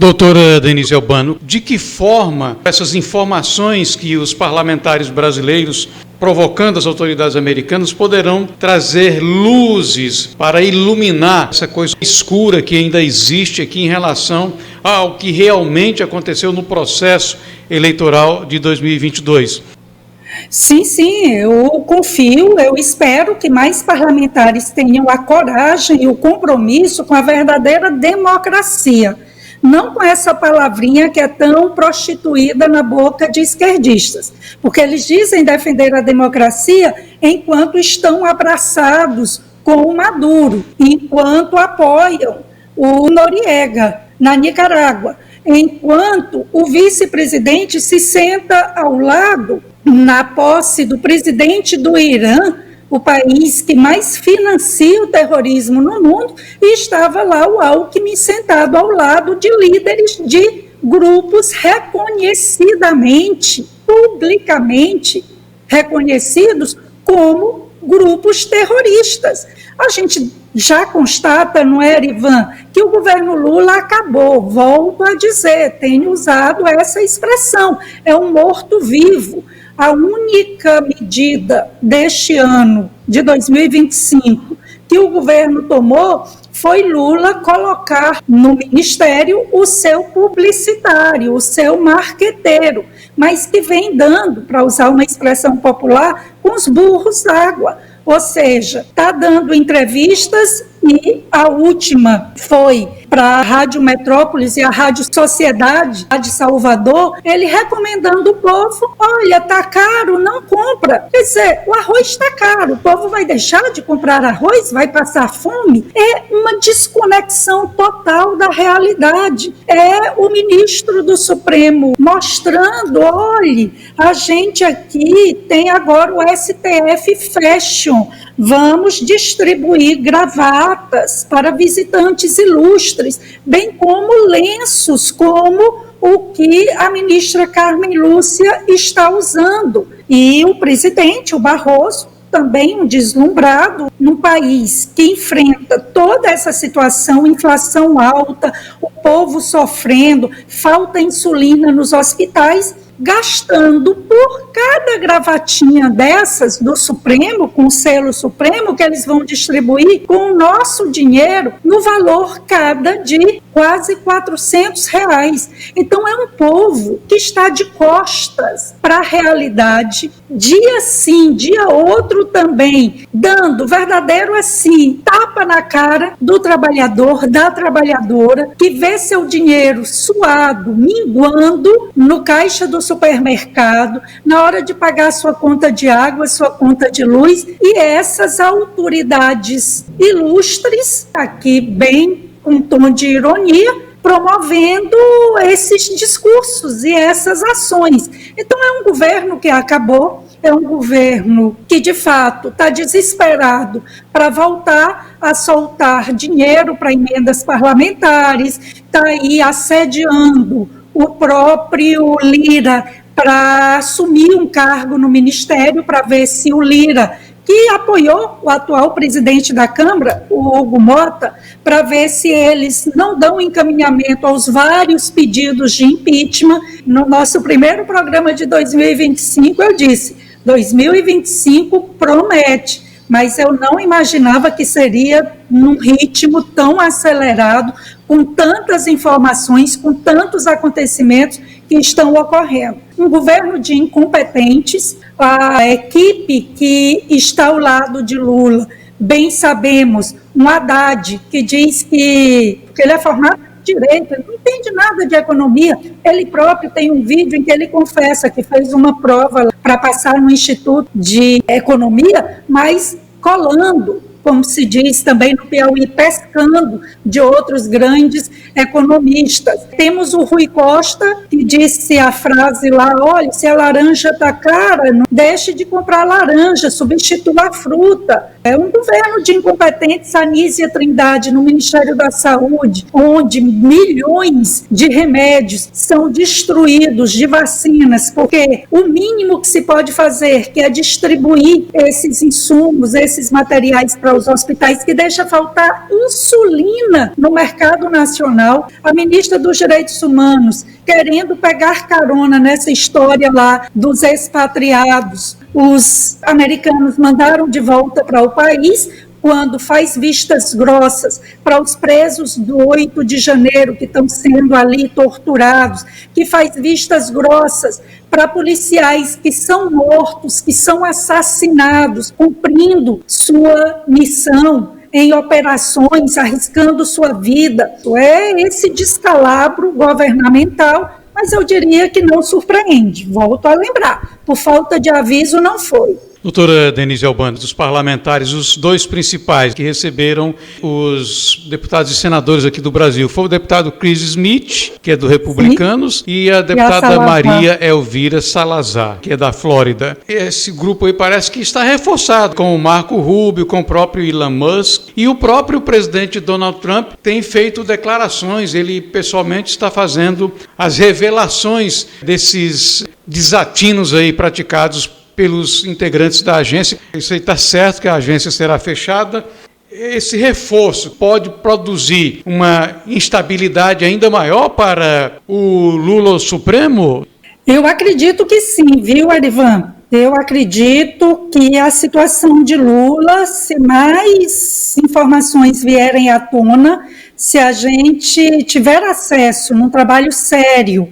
Doutora Denise Albano, de que forma essas informações que os parlamentares brasileiros, provocando as autoridades americanas, poderão trazer luzes para iluminar essa coisa escura que ainda existe aqui em relação ao que realmente aconteceu no processo eleitoral de 2022? Sim, eu confio, eu espero que mais parlamentares tenham a coragem e o compromisso com a verdadeira democracia, não com essa palavrinha que é tão prostituída na boca de esquerdistas, porque eles dizem defender a democracia enquanto estão abraçados com o Maduro, enquanto apoiam o Noriega na Nicarágua, enquanto o vice-presidente se senta ao lado, na posse do presidente do Irã, o país que mais financia o terrorismo no mundo, e estava lá o Alckmin sentado ao lado de líderes de grupos reconhecidamente, publicamente reconhecidos como grupos terroristas. A gente já constata, não é, Ivan, que o governo Lula acabou, volto a dizer, tenho usado essa expressão, é um morto-vivo. A única medida deste ano, de 2025, que o governo tomou foi Lula colocar no ministério o seu publicitário, o seu marqueteiro, mas que vem dando, para usar uma expressão popular, com os burros d'água. Ou seja, está dando entrevistas e a última foi para a Rádio Metrópolis e a Rádio Sociedade de Salvador, ele recomendando o povo, olha, está caro, não compra. Quer dizer, o arroz está caro, o povo vai deixar de comprar arroz, vai passar fome? É uma desconexão total da realidade. É o ministro do Supremo mostrando, olhe, a gente aqui tem agora o STF Fashion, vamos distribuir gravatas para visitantes ilustres, bem como lenços, como o que a ministra Carmen Lúcia está usando. E o presidente, o Barroso, também um deslumbrado, num país que enfrenta toda essa situação, inflação alta, o povo sofrendo, falta insulina nos hospitais, gastando por cada gravatinha dessas do Supremo, com o selo Supremo, que eles vão distribuir com o nosso dinheiro, no valor cada de quase R$400. Então é um povo que está de costas para a realidade, dia sim, dia outro também, dando verdadeiro assim, tapa na cara do trabalhador, da trabalhadora, que vê seu dinheiro suado, minguando no caixa do supermercado, na hora de pagar sua conta de água, sua conta de luz, e essas autoridades ilustres, aqui bem com um tom de ironia, promovendo esses discursos e essas ações. Então é um governo que acabou, é um governo que, de fato, está desesperado para voltar a soltar dinheiro para emendas parlamentares, está aí assediando o próprio Lira para assumir um cargo no Ministério, para ver se o Lira, que apoiou o atual presidente da Câmara, o Hugo Mota, para ver se eles não dão encaminhamento aos vários pedidos de impeachment. No nosso primeiro programa de 2025, eu disse, 2025 promete, mas eu não imaginava que seria num ritmo tão acelerado, com tantas informações, com tantos acontecimentos que estão ocorrendo. Um governo de incompetentes, a equipe que está ao lado de Lula, bem sabemos, um Haddad que diz que ele é formado em direito, ele não entende nada de economia, ele próprio tem um vídeo em que ele confessa que fez uma prova para passar no Instituto de Economia, mas colando, como se diz também no Piauí, pescando de outros grandes economistas. Temos o Rui Costa, que disse a frase lá, olha, se a laranja está cara, não deixe de comprar laranja, substitua a fruta. É um governo de incompetentes, Anísia Trindade, no Ministério da Saúde, onde milhões de remédios são destruídos, de vacinas, porque o mínimo que se pode fazer, que é distribuir esses insumos, esses materiais para aos hospitais, que deixa faltar insulina no mercado nacional. A ministra dos Direitos Humanos querendo pegar carona nessa história lá dos expatriados. Os americanos mandaram de volta para o país, quando faz vistas grossas para os presos do 8 de janeiro que estão sendo ali torturados, que faz vistas grossas para policiais que são mortos, que são assassinados, cumprindo sua missão em operações, arriscando sua vida. É esse descalabro governamental, mas eu diria que não surpreende. Volto a lembrar, por falta de aviso não foi. Doutora Denise Albano, dos parlamentares, os dois principais que receberam os deputados e senadores aqui do Brasil, foi o deputado Chris Smith, que é do Republicanos, sim, e a deputada Maria Elvira Salazar, que é da Flórida. Esse grupo aí parece que está reforçado com o Marco Rubio, com o próprio Elon Musk, e o próprio presidente Donald Trump tem feito declarações, ele pessoalmente está fazendo as revelações desses desatinos aí praticados pelos integrantes da agência. Isso aí está certo que a agência será fechada. Esse reforço pode produzir uma instabilidade ainda maior para o Lula Supremo? Eu acredito que sim, viu, Arivan? Eu acredito que a situação de Lula, se mais informações vierem à tona, se a gente tiver acesso num trabalho sério,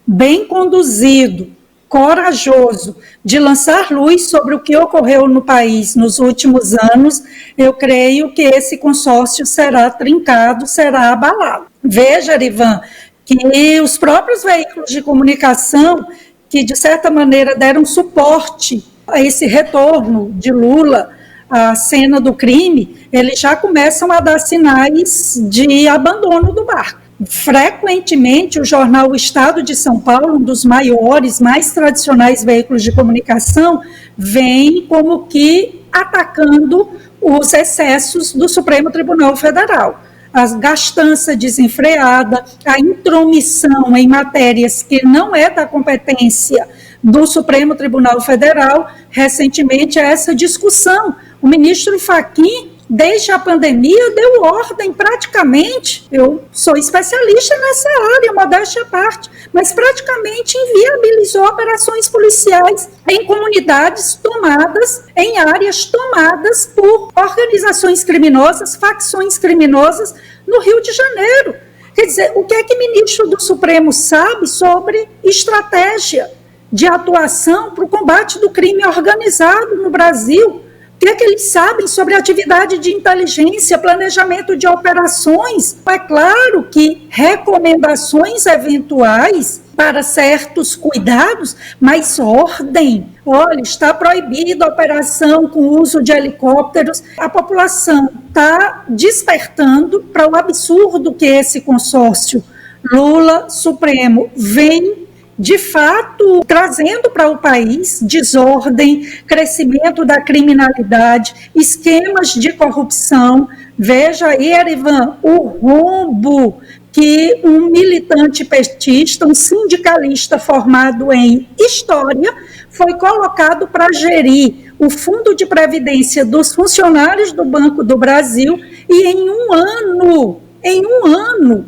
bem conduzido, corajoso, de lançar luz sobre o que ocorreu no país nos últimos anos, eu creio que esse consórcio será trincado, será abalado. Veja, Arivan, que os próprios veículos de comunicação, que de certa maneira deram suporte a esse retorno de Lula à cena do crime, eles já começam a dar sinais de abandono do barco. Frequentemente, o jornal O Estado de São Paulo, um dos maiores, mais tradicionais veículos de comunicação, vem como que atacando os excessos do Supremo Tribunal Federal. A gastança desenfreada, a intromissão em matérias que não é da competência do Supremo Tribunal Federal. Recentemente, essa discussão, o ministro Fachin, desde a pandemia, deu ordem praticamente, eu sou especialista nessa área, modéstia à parte, mas praticamente inviabilizou operações policiais em comunidades tomadas, em áreas tomadas por organizações criminosas, facções criminosas no Rio de Janeiro. Quer dizer, o que é que o ministro do Supremo sabe sobre estratégia de atuação para o combate do crime organizado no Brasil? O que é que eles sabem sobre atividade de inteligência, planejamento de operações? É claro que recomendações eventuais para certos cuidados, mas ordem. Olha, está proibida a operação com uso de helicópteros. A população está despertando para o absurdo que esse consórcio Lula Supremo vem de fato, trazendo para o país desordem, crescimento da criminalidade, esquemas de corrupção. Veja aí, Erivan, o rombo que um militante petista, um sindicalista formado em História, foi colocado para gerir o Fundo de Previdência dos funcionários do Banco do Brasil, e em um ano,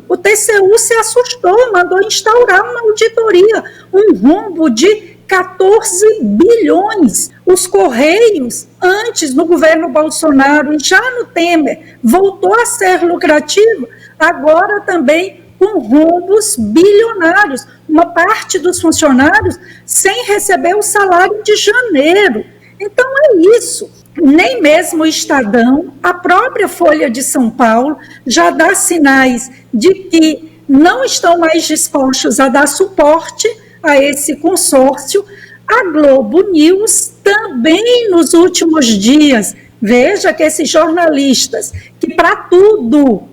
o TCU se assustou, mandou instaurar uma auditoria, um rombo de 14 bilhões. Os Correios, antes no governo Bolsonaro e já no Temer, voltou a ser lucrativo, agora também com rombos bilionários. Uma parte dos funcionários sem receber o salário de janeiro. Então é isso. Nem mesmo o Estadão, a própria Folha de São Paulo, já dá sinais de que não estão mais dispostos a dar suporte a esse consórcio. A Globo News também, nos últimos dias, veja que esses jornalistas, que para tudo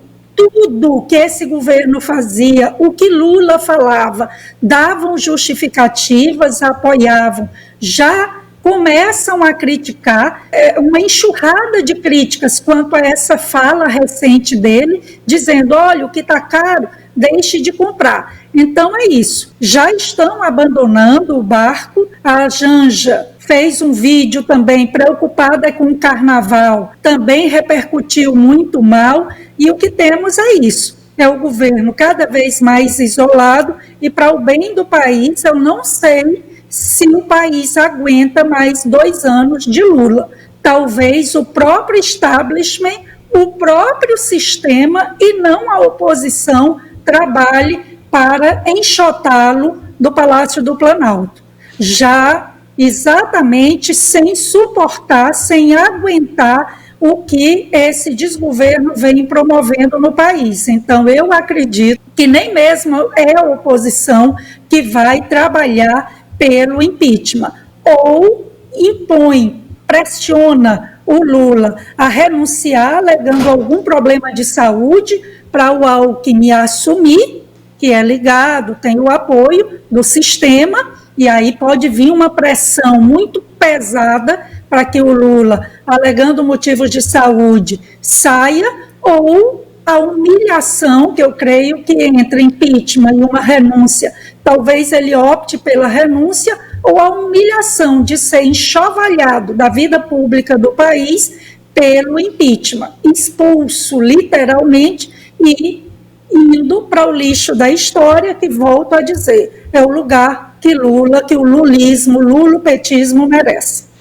que esse governo fazia, o que Lula falava, davam justificativas, apoiavam, já começam a criticar, uma enxurrada de críticas quanto a essa fala recente dele, dizendo, olha, o que está caro deixe de comprar. Então é isso, já estão abandonando o barco. A Janja fez um vídeo também preocupada com o carnaval, também repercutiu muito mal, e o que temos é isso, é o governo cada vez mais isolado, e para o bem do país, eu não sei se o país aguenta mais 2 anos de Lula. Talvez o próprio establishment, o próprio sistema e não a oposição trabalhe para enxotá-lo do Palácio do Planalto. Já exatamente sem suportar, sem aguentar o que esse desgoverno vem promovendo no país. Então, eu acredito que nem mesmo é a oposição que vai trabalhar pelo impeachment, ou impõe, pressiona o Lula a renunciar, alegando algum problema de saúde, para o Alckmin assumir, que é ligado, tem o apoio do sistema, e aí pode vir uma pressão muito pesada para que o Lula, alegando motivos de saúde, saia, ou a humilhação, que eu creio que entre impeachment e uma renúncia, talvez ele opte pela renúncia, ou a humilhação de ser enxovalhado da vida pública do país pelo impeachment, expulso literalmente e indo para o lixo da história, que, volto a dizer, é o lugar que Lula, que o lulismo, lulopetismo merece.